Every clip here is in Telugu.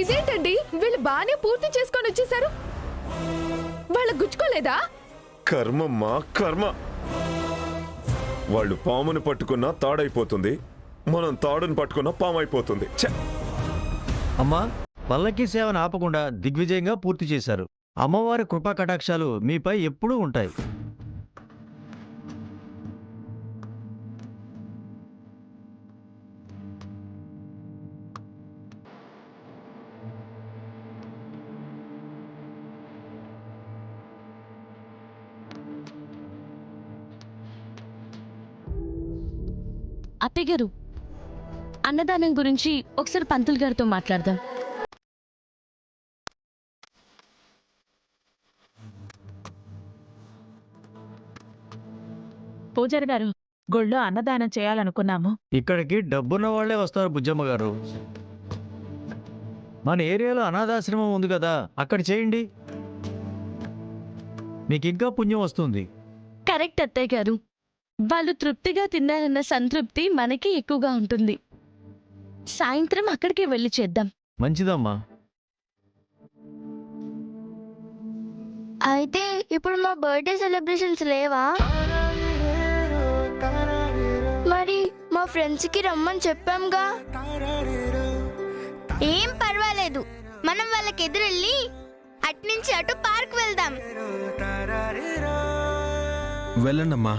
ఇదేంటండి, వీళ్ళు బానే పూర్తి చేసుకొని వచ్చేసారు. వాళ్ళకు గుచ్చుకోలేదా? కర్మమ్మా కర్మ. వాళ్ళు పాముని పట్టుకున్నా తాడైపోతుంది, మనం తాడుని పట్టుకున్నా పాము అయిపోతుంది. అమ్మా, పల్లకి సేవను ఆపకుండా దిగ్విజయంగా పూర్తి చేశారు. అమ్మవారి కృపా కటాక్షాలు మీపై ఎప్పుడూ ఉంటాయి. అత్తయ్య గారు, అన్నదానం గురించి ఒకసారి పంతులు గారితో మాట్లాడదాం. పూజారి గారు, గుళ్ళో అన్నదానం చేయాలనుకున్నాము. ఇక్కడికి డబ్బున్న వాళ్లే వస్తారు బుజ్జమ్మ గారు. మన ఏరియాలో అనాథాశ్రమం ఉంది కదా, అక్కడ చేయండి, మీకు ఇంకా పుణ్యం వస్తుంది. కరెక్ట్ అత్తయ్య గారు, వాళ్ళు తృప్తిగా తిన్నారన్న సంతృప్తి మనకి ఎక్కువగా ఉంటుంది. సాయంత్రం అక్కడికి వెళ్ళి చేద్దాం. మంచిదమ్మా. అయితే ఇప్పుడు మా బర్త్డే సెలబ్రేషన్స్ లేవా? మరి మా ఫ్రెండ్స్ కి రమ్మని చెప్పాంగా. ఏం పర్వాలేదు, మనం వాళ్ళకి ఎదురెళ్ళి అట్నుంచి అటు పార్క్ వెళ్దాం. వెళ్ళండమ్మా,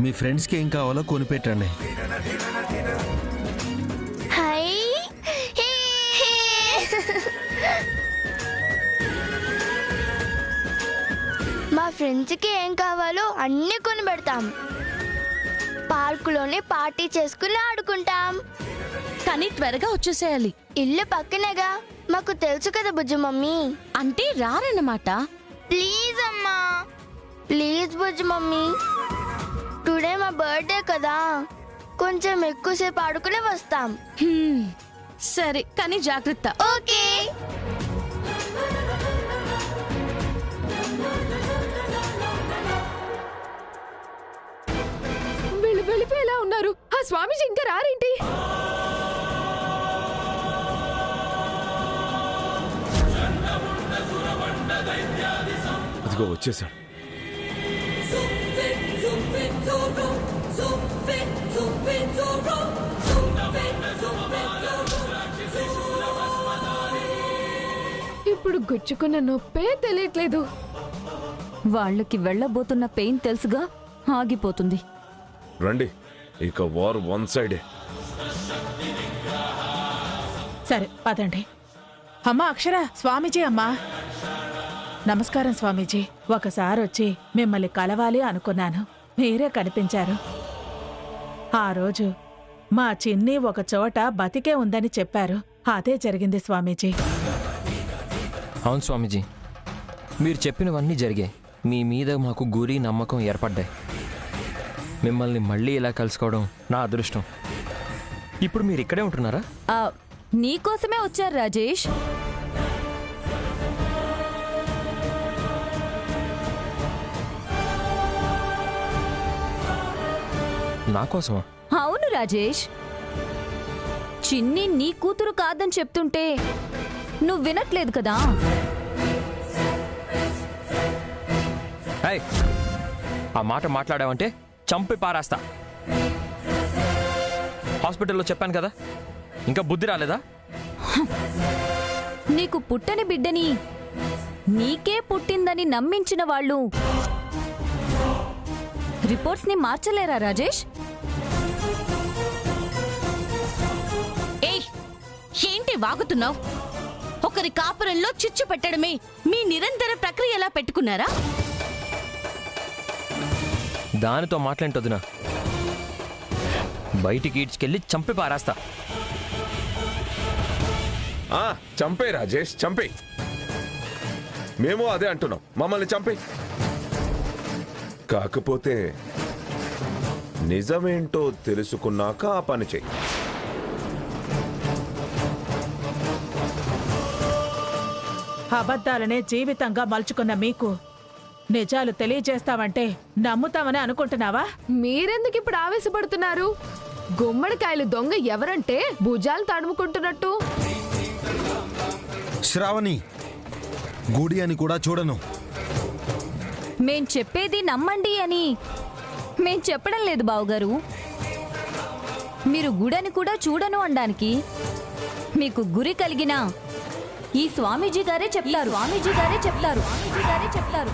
మీ ఫ్రెండ్స్కి ఏం కావాలో కొనిపెట్టండి. హై మా ఫ్రెండ్స్కి ఏం కావాలో అన్నీ కొని పెడతాం. పార్కులోనే పార్టీ చేసుకుని ఆడుకుంటాం. కానీ త్వరగా వచ్చేసేయాలి. ఇల్లు పక్కనేగా, మాకు తెలుసు కదా బుజ్జు మమ్మీ. అంటే రారన్నమాట. ప్లీజ్ అమ్మా, ప్లీజ్ బుజ్జు మమ్మీ. టుడే మా బర్త్డే కదా, కొంచెం ఎక్కువసేపు ఆడుకునే వస్తాం. సరే, కానీ జాగ్రత్త. ఓకే. వీళ్ళు వెళ్ళిపోయేలా ఉన్నారు. ఆ స్వామీజీ ఇంకా రారేంటి? అదిగో వచ్చేసాడు. ఇప్పుడు గుచ్చుకున్న నొప్పే తెలియట్లేదు. వాళ్ళకి వెళ్ళబోతున్న పెయిన్ తెలుసుగా, ఆగిపోతుంది. రండి, ఇక వార్ వన్ సైడే. సరే పదండి. అమ్మా అక్షర, స్వామీజీ అమ్మా. నమస్కారం స్వామీజీ. ఒకసారి వచ్చి మిమ్మల్ని కలవాలి అనుకున్నాను, మీరే కనిపించారు. ఆ రోజు మా చిన్ని ఒక చోట బతికే ఉందని చెప్పారు, అదే జరిగింది స్వామీజీ. అవును స్వామీజీ, మీరు చెప్పినవన్నీ జరిగాయి. మీ మీద మాకు గురి నమ్మకం ఏర్పడ్డాయి. మిమ్మల్ని మళ్ళీ ఇలా కలుసుకోవడం నా అదృష్టం. ఇప్పుడు మీరు ఇక్కడే ఉంటున్నారా? నీకోసమే వచ్చారు రాజేష్. నా కోసమా? అవును రాజేష్, చిన్ని నీ కూతురు కాదని చెప్తుంటే నువ్వు వినట్లేదు కదా. ఆ మాట మాట్లాడావంటే చంపి పారేస్తా. హాస్పిటల్లో చెప్పాను కదా, ఇంకా బుద్ధి రాలేదా? నీకు పుట్టని బిడ్డని నీకే పుట్టిందని నమ్మించిన వాళ్ళు రిపోర్ట్స్ ని మార్చలేరా రాజేష్? ఏంటి వాగుతున్నావు? ఒకరి కాపురంలో చిచ్చు పెట్టడమే మీ నిరంతర ప్రక్రియ ఎలా పెట్టుకున్నారా? దానితో మాట్లాంటొద్దునా, బయటికి ఈడ్చుకెళ్ళి చంపి పారేస్తా. చంపే రాజేష్, చంపే. మేము అదే అంటున్నాం, మమ్మల్ని చంపే. కాకపోతే నిజమేంటో తెలుసుకున్నాక ఆ పని చెయ్యి. అబద్ధాలనే జీవితంగా మలుచుకున్న మీకు నిజాలు తెలియజేస్తామంటే నమ్ముతామని అనుకుంటున్నావా? మీరెందుకు ఇప్పుడు ఆవేశపడుతున్నారు? గుమ్మడికాయలు దొంగ ఎవరంటే భుజాలు తడుముకుంటున్నట్టు. శ్రావణి, గుడి అని కూడా చూడను. మేం చెప్పేది నమ్మండి అని మేం చెప్పడం లేదు బావుగారు. మీరు గుడని కూడా చూడను అనడానికి మీకు గురి కలిగిన ఈ స్వామీజీ గారే చెప్తారు. స్వామీజీ గారే చెప్తారు. స్వామీజీ గారే చెప్తారు.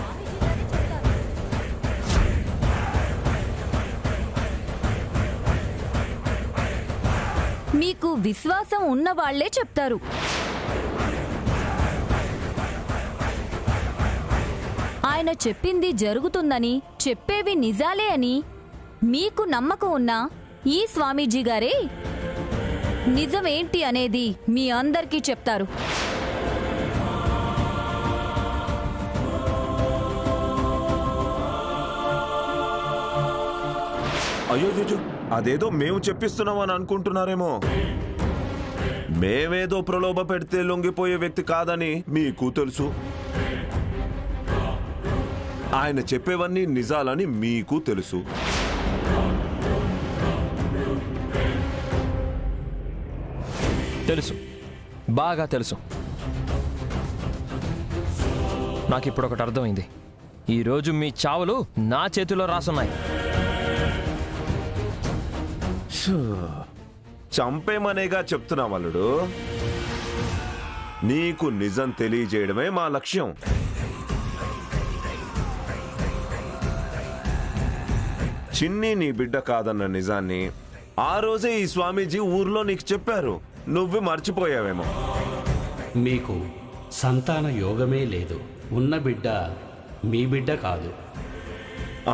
మీకు విశ్వాసం ఉన్న వాళ్లే చెప్తారు. ఆయన చెప్పింది జరుగుతుందని, చెప్పేవి నిజాలే అని మీకు నమ్మకం ఉన్న ఈ స్వామీజీ గారే నిజమేంటి అనేది మీ అందరికీ చెప్తారు. అయ్యో అదేదో మేము చెప్పిస్తున్నామని అనుకుంటున్నారేమో. మేమేదో ప్రలోభ పెడితే లొంగిపోయే వ్యక్తి కాదని మీకు తెలుసు. ఆయన చెప్పేవన్నీ నిజాలని మీకు తెలుసు. తెలుసు, బాగా తెలుసు. నాకు ఇప్పుడు ఒకటి అర్థమైంది. ఈరోజు మీ చావులు నా చేతిలో రాసున్నాయి. చంపేమనేగా చెప్తున్నాం అల్లుడు. నీకు నిజం తెలియజేయడమే మా లక్ష్యం. చిన్ని నీ బిడ్డ కాదన్న నిజాన్ని ఆ రోజే ఈ స్వామీజీ ఊర్లో నీకు చెప్పారు. నువ్వు మర్చిపోయావేమో. మీకు సంతాన యోగమే లేదు. ఉన్న బిడ్డ మీ బిడ్డ కాదు.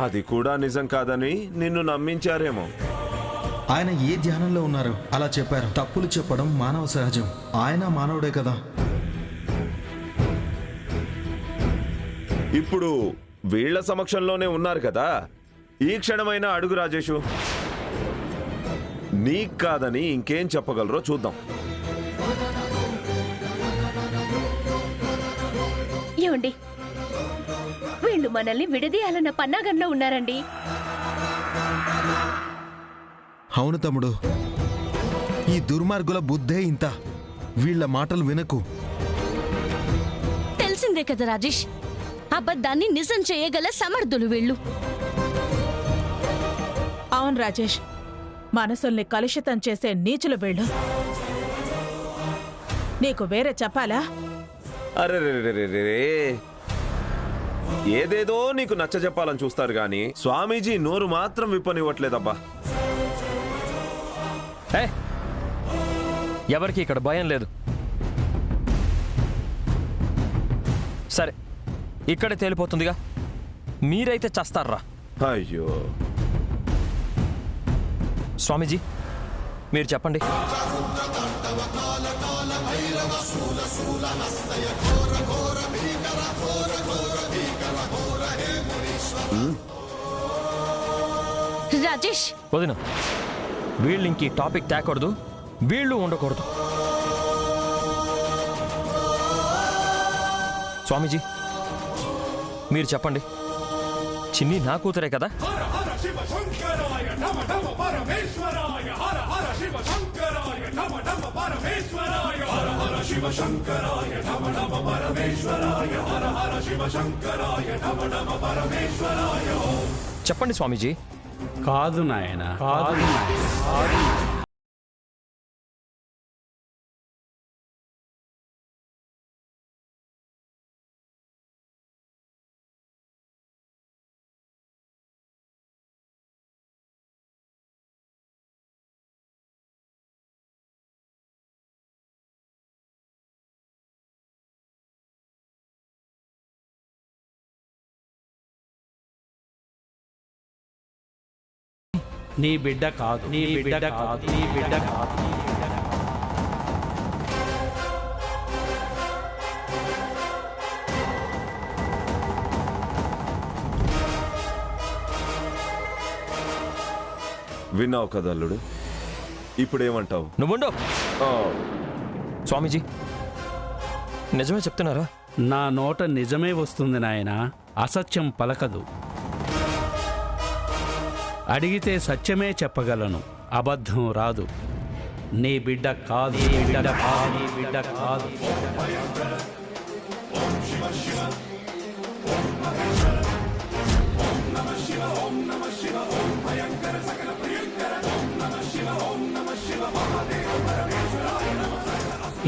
అది కూడా నిజం కాదని నిన్ను నమ్మించారేమో. ఆయన ఏ ధ్యానంలో ఉన్నారు అలా చెప్పారు? తప్పులు చెప్పడం మానవ సహజం. ఆయన మానవుడే కదా. ఇప్పుడు వీళ్ల సమక్షంలోనే ఉన్నారు కదా. ఈ క్షణమైనా అడుగు రాజేషు. నీకు కాదని ఇంకేం చెప్పగలరో చూద్దాం. ఏమండి, వీళ్ళు మనల్ని విడదీయాలన్న పన్నాగంలో ఉన్నారండి. అవును తమ్ముడు, ఈ దుర్మార్గుల బుద్ధే ఇంత. వీళ్ళ మాటలు వినకు. తెలిసిందే కదా రాజేష్, అబద్ధాన్ని నిజం చేయగల సమర్థులు వీళ్ళు. అవును రాజేష్, మనసుల్ని కలుషితం చేసే నీచులు వీళ్ళు. నీకు వేరే చెప్పాలా? అరే ఏదేదో నీకు నచ్చ చెప్పాలని చూస్తారు గాని స్వామీజీ నోరు మాత్రం విప్పనివ్వట్లేదబ్బా. ఎవరికి ఇక్కడ భయం లేదు. సరే, ఇక్కడే తేలిపోతుందిగా. మీరైతే చస్తారా? అయ్యో స్వామీజీ, మీరు చెప్పండి. రాజేష్, వదిన, వీళ్ళు ఇంక ఈ టాపిక్ తేకూడదు, వీళ్ళు ఉండకూడదు. స్వామీజీ, మీరు చెప్పండి. చిన్ని నా కూతురే కదా? చెప్పండి స్వామీజీ. కాదు నాయన, కాదు నాయన. నీ బిడ్డ కాదు, నీ బిడ్డ కాదు, నీ బిడ్డ కాదు. విన్నావు కదా అల్లుడు, ఇప్పుడేమంటావు? నువ్వుండో. స్వామీజీ, నిజమే చెప్తున్నారా? నా నోట నిజమే వస్తుంది నాయన, అసత్యం పలకదు. అడిగితే సత్యమే చెప్పగలను, అబద్ధం రాదు. నీ బిడ్డ కాదు, నీ బిడ్డ కాదు, నీ బిడ్డ కాదు.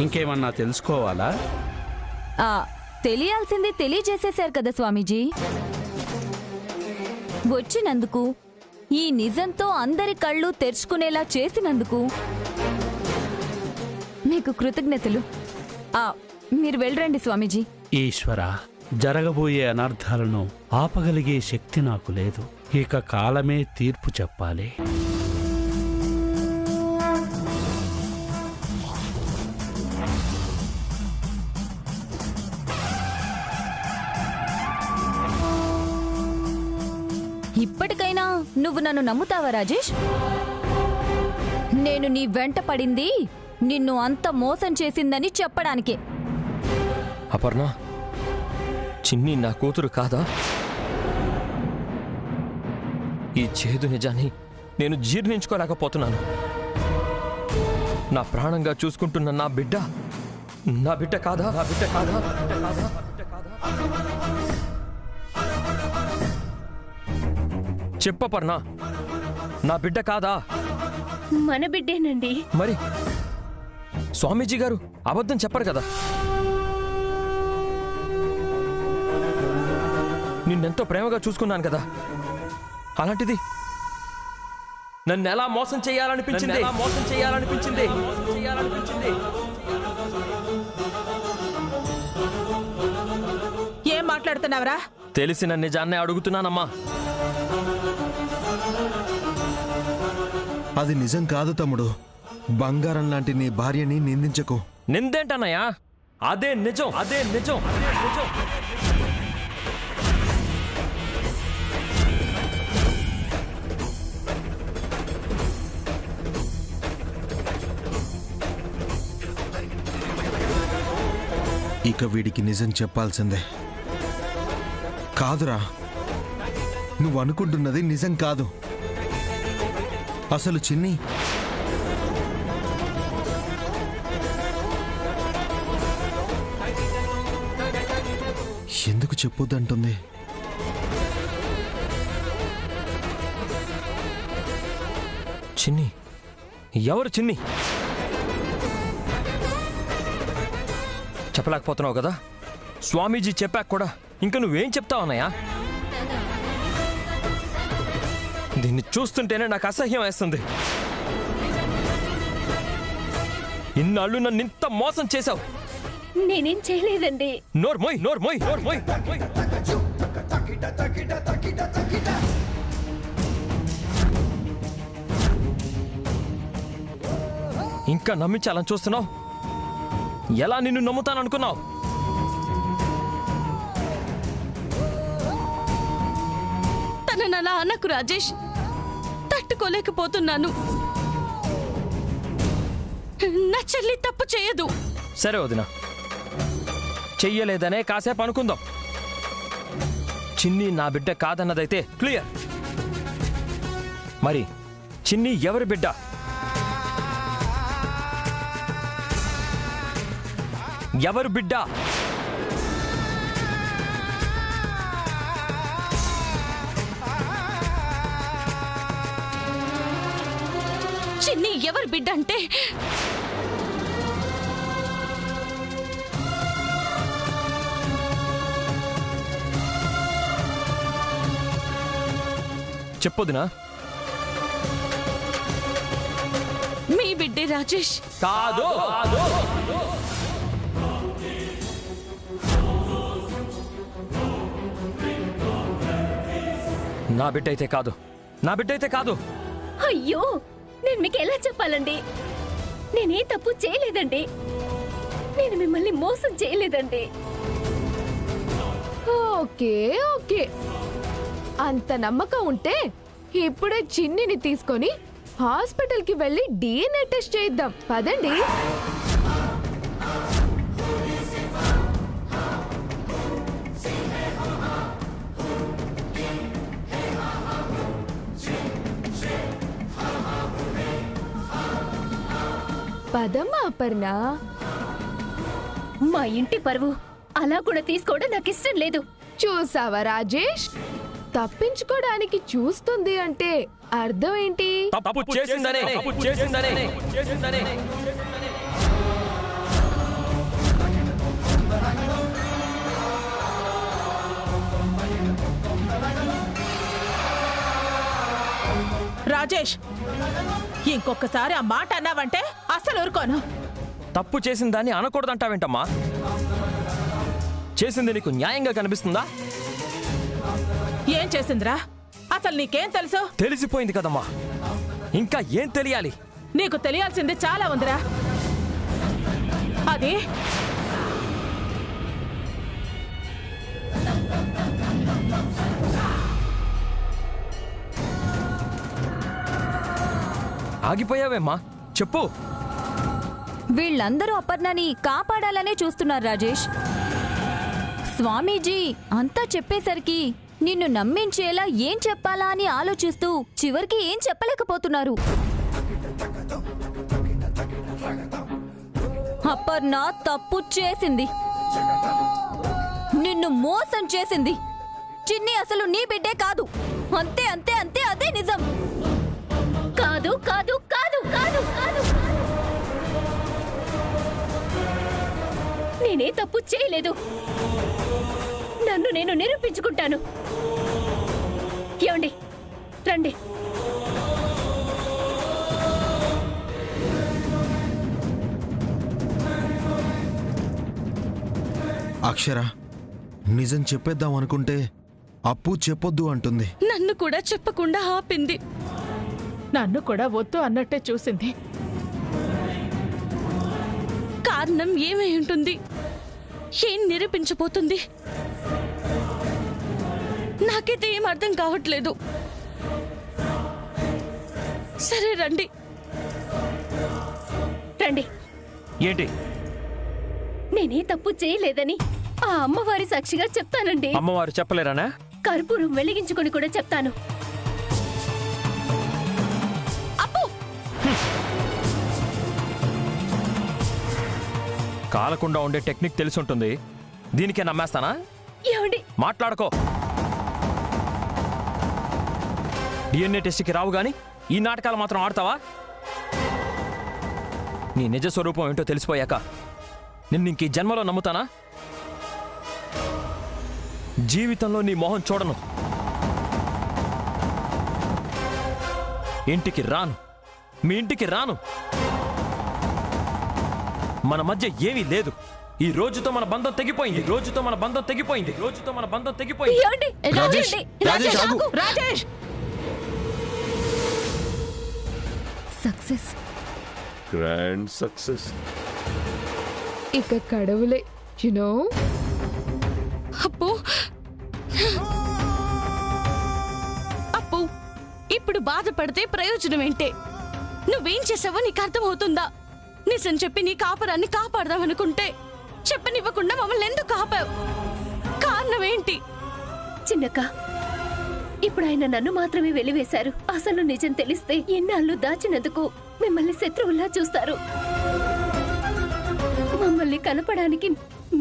ఇంకేమన్నా తెలుసుకోవాలా? తెలియాల్సింది తెలియజేసేశారు కదా స్వామీజీ. వచ్చినందుకు, ఈ నిజంతో అందరి కళ్ళు తెరుచుకునేలా చేసినందుకు మీకు కృతజ్ఞతలు. మీరు వెళ్ళరండి స్వామీజీ. ఈశ్వర, జరగబోయే అనర్థాలను ఆపగలిగే శక్తి నాకు లేదు. ఇక కాలమే తీర్పు చెప్పాలి. ఇప్పటికైనా నువ్వు నన్ను నమ్ముతావా రాజేష్? నేను నీ వెంట పడింది నిన్ను అంత మోసం చేసిందని చెప్పడానికే. అపర్ణ, చిన్ని నా కూతురు కాదా? ఈ చేదు నిజాన్ని నేను జీర్ణించుకోలేకపోతున్నాను. నా ప్రాణంగా చూసుకుంటున్న నా బిడ్డ కాదా? నా బిడ్డ కాదా? చెప్పపర్ణ, నా బిడ్డ కాదా? మన బిడ్డేనండి. మరి స్వామీజీ గారు అబద్ధం చెప్పరు కదా. నిన్నెంతో ప్రేమగా చూసుకున్నాను కదా. అలాంటిది నన్ను ఎలా మోసం చేయాలనిపించింది? ఏం మాట్లాడుతున్నావురా? తెలిసిన నిజాన్నే అడుగుతున్నానమ్మా. అది నిజం కాదు తమ్ముడు. బంగారం లాంటి నీ భార్యని నిందించకు. నిందేంటన్నయ్యా? అదే నిజం. ఇక వీడికి నిజం చెప్పాల్సిందే. కాదురా, నువ్వు అనుకుంటున్నది నిజం కాదు. అసలు చిన్ని ఎందుకు చెప్పొద్దంటుంది? చిన్ని? ఎవరు చిన్ని? చెప్పలేకపోతున్నావు కదా. స్వామీజీ చెప్పాక కూడా ఇంకా నువ్వేం చెప్తావు అన్నయ్యా? దీన్ని చూస్తుంటేనే నాకు అసహ్యం వేస్తుంది. ఇన్నాళ్ళు నన్ను ఇంత మోసం చేశావు. నేనేం చేయలేదండి. నోర్మోయ్. ఇంకా నమ్మించాలని చూస్తున్నావు? ఎలా నిన్ను నమ్ముతాననుకున్నావు? తనని అలా అనకు రాజేష్. తట్టుకోలేకపోతున్నాను. నా చెల్లి తప్పు చేయదు. సరే వదినా, చెయ్యలేదనే కాసేపు అనుకుందాం. చిన్ని నా బిడ్డ కాదన్నదైతే క్లియర్. మరి చిన్ని ఎవరి బిడ్డ? ఎవరు బిడ్డ? చిన్ని ఎవరి బిడ్డ అంటే చెప్పొదినా? మీ బిడ్డే రాజేష్. కాదు. నా బిడ్డ అయితే కాదు. అయ్యో, నేను మీకు ఎలా చెప్పాలండి? నేనే తప్పు చేయలేదండి. నేను మిమ్మల్ని మోసం చేయలేదండి. ఓకే. అంత నమ్మకం ఉంటే ఇప్పుడే చిన్నిని తీసుకొని హాస్పిటల్కి వెళ్ళి DNA టెస్ట్ చేయిద్దాం. పదండి. పదమ్మా అపర్ణ. మా ఇంటి పరువు అలా కూడా తీసుకోవడం నాకు ఇష్టం లేదు. చూసావా రాజేష్, తప్పించుకోవడానికి చూస్తుంది అంటే అర్థం ఏంటి? తప్పు చేసిందనే, తప్పు చేసిందనే, చేసిందనే. రాజేష్, ఇంకొకసారి ఆ మాట అన్నావంటే అసలు ఊరుకోను. తప్పు చేసిన దాన్ని అనకూడదంటావేంటమ్మా? చేసింది నీకు న్యాయంగా కనిపిస్తుందా? ఏం చేసిందిరా? అసలు నీకేం తెలుసు? తెలిసిపోయింది కదమ్మా, ఇంకా ఏం తెలియాలి? నీకు తెలియాల్సింది చాలా ఉందిరా. అది ఆగిపోయావేమ్మా, చెప్పు. వీళ్ళందరూ అపర్ణని కాపాడాలనే చూస్తున్నారు రాజేష్. స్వామీజీ అంతా చెప్పేసరికి నిన్ను నమ్మించేలా ఏం చెప్పాలా అని ఆలోచిస్తూ చివరికి ఏం చెప్పలేకపోతున్నారు. అపర్ణ తప్పు చేసింది, నిన్ను మోసం చేసింది. చిన్ని అసలు నీ బిడ్డే కాదు. అంతే అంతే అంతే, అదే నిజం. కాదు కాదు కాదు కాదు కాదు, నేనే తప్పు చేయలేదు. నన్ను నేను నిరూపించుకుంటాను. ఏమండి, రండి. అక్షర, నిజం చెప్పేద్దాం అనుకుంటే అప్పు చెప్పొద్దు అంటుంది. నన్ను కూడా చెప్పకుండా ఆపింది. నన్ను కూడా వద్దు అన్నట్టే చూసింది. కారణం ఏమై ఉంటుంది? ఏం నిరూపించబోతుంది? నాకైతే ఏం అర్థం కావట్లేదు. సరే రండి. రండి. ఏంటి? నేనే తప్పు చేయలేదని ఆ అమ్మవారి సాక్షిగా చెప్తానండి. అమ్మవారు చెప్పలేరానా? కర్పూరం వెలిగించుకొని కూడా చెప్తాను. కాలకుండా ఉండే టెక్నిక్ తెలిసి ఉంటుంది, దీనికే నమ్మేస్తానా? ఏమండి, మాట్లాడుకో. డిఎన్ఏ టెస్ట్కి రావు గాని ఈ నాటకాలు మాత్రం ఆడతావా? నీ నిజ స్వరూపం ఏంటో తెలిసిపోయాక నిన్ను ఇంక ఈ జన్మలో నమ్ముతానా? జీవితంలో నీ మొహం చూడను. ఇంటికి రాను, మీ ఇంటికి రాను. మన మధ్య ఏమీ లేదు. ఈ రోజుతో మన బంధం తెగిపోయింది. రోజుతో మన బంధం తెగిపోయింది. రోజుతో మన బంధం తెగిపోయింది. ఏమండి, రాజేష్, రాజేష్ ఆగు. Rajesh, success, grand success. ఇక కడవులే, యునో. అప్పు అప్పు, ఇప్పుడు బాధపడితే ప్రయోజనం ఏంటే? నువ్వేం చేసావో నీకు అర్థమవుతుందా? నిజం చెప్పి నీ కాపురాన్ని కాపాడదామనుకుంటే చెప్పనివ్వకుండా మమ్మల్ని ఎందుకు ఆపావు? కారణం ఏంటి? చిన్నక్క, ఇప్పుడు ఆయన నన్ను మాత్రమే వెలివేశారు. అసలు నిజం తెలిస్తే ఎన్నాళ్ళు దాచినందుకు మిమ్మల్ని శత్రువుల్లా చూస్తారు. మమ్మల్ని కలపడానికి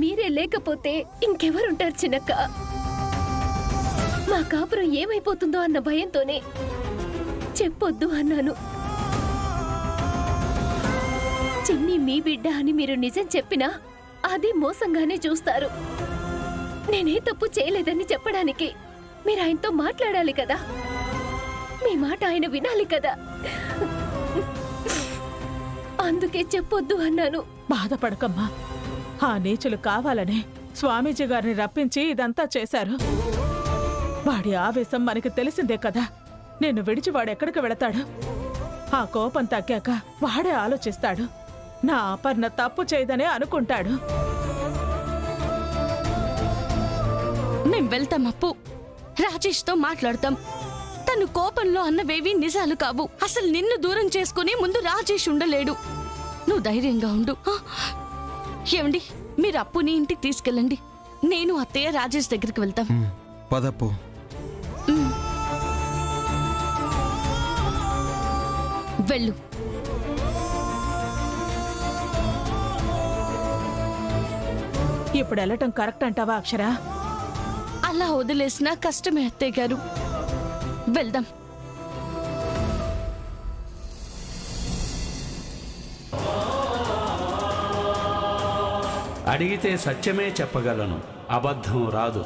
మీరే లేకపోతే ఇంకెవరుంటారు చిన్నక్క? మా కాపురం ఏమైపోతుందో అన్న భయంతోనే చెప్పొద్దు అన్నాను. చిన్ని మీ బిడ్డ అని మీరు నిజం చెప్పినా అది మోసంగానే చూస్తారు. నేనే తప్పు చేయలేదని చెప్పడానికి మీరు ఆయనతో మాట్లాడాలి కదా. మీ మాట ఆయన వినాలి కదా. అందుకే చెప్పొద్దు అన్నాను. బాధపడకమ్మా. ఆ నీచులు కావాలనే స్వామీజీ గారిని రప్పించి ఇదంతా చేశారు. వాడి ఆవేశం మనకి తెలిసిందే కదా. నిన్ను విడిచి వాడెక్కడికి వెళతాడు? ఆ కోపం తగ్గాక వాడే ఆలోచిస్తాడు. నా అపర్ణ తప్పు చేయదనే అనుకుంటాడు. మేం వెళ్తాం అప్పు. రాజేష్తో మాట్లాడతాం. తను కోపంలో అన్నవేవి నిజాలు కావు. అసలు నిన్ను దూరం చేసుకుని ముందు రాజేష్ ఉండలేడు. నువ్వు ధైర్యంగా ఉండు. ఏమండి, మీరు అప్పుని ఇంటికి తీసుకెళ్ళండి. నేను అత్తయ్య రాజేష్ దగ్గరికి వెళ్తాం. పదప్పు. వెళ్ళు. ఇప్పుడు వెళ్ళటం కరెక్ట్ అంటావా అక్షరా? అలా వదిలేసినా కష్టమే అత్తయ్య గారు. వెళ్దాం. అడిగితే సత్యమే చెప్పగలను, అబద్ధం రాదు.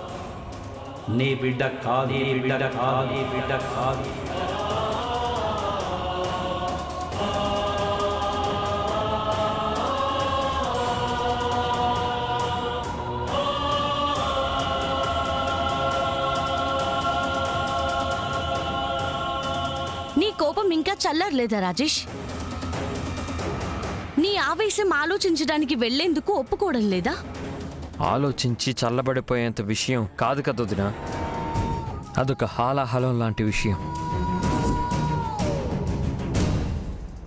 నీ బిడ్డ కాదు, నీ బిడ్డ కాదు, నీ బిడ్డ కాదు. నీ కోపం ఇంకా చల్లారలేదా రాజేష్? నీ ఆవేశం ఆలోచించడానికి వెళ్లేందుకు ఒప్పుకోవడం లేదా? ఆలోచించి చల్లబడిపోయేంత విషయం కాదు కదా వదినా. అదొక హాలాహలం లాంటి విషయం.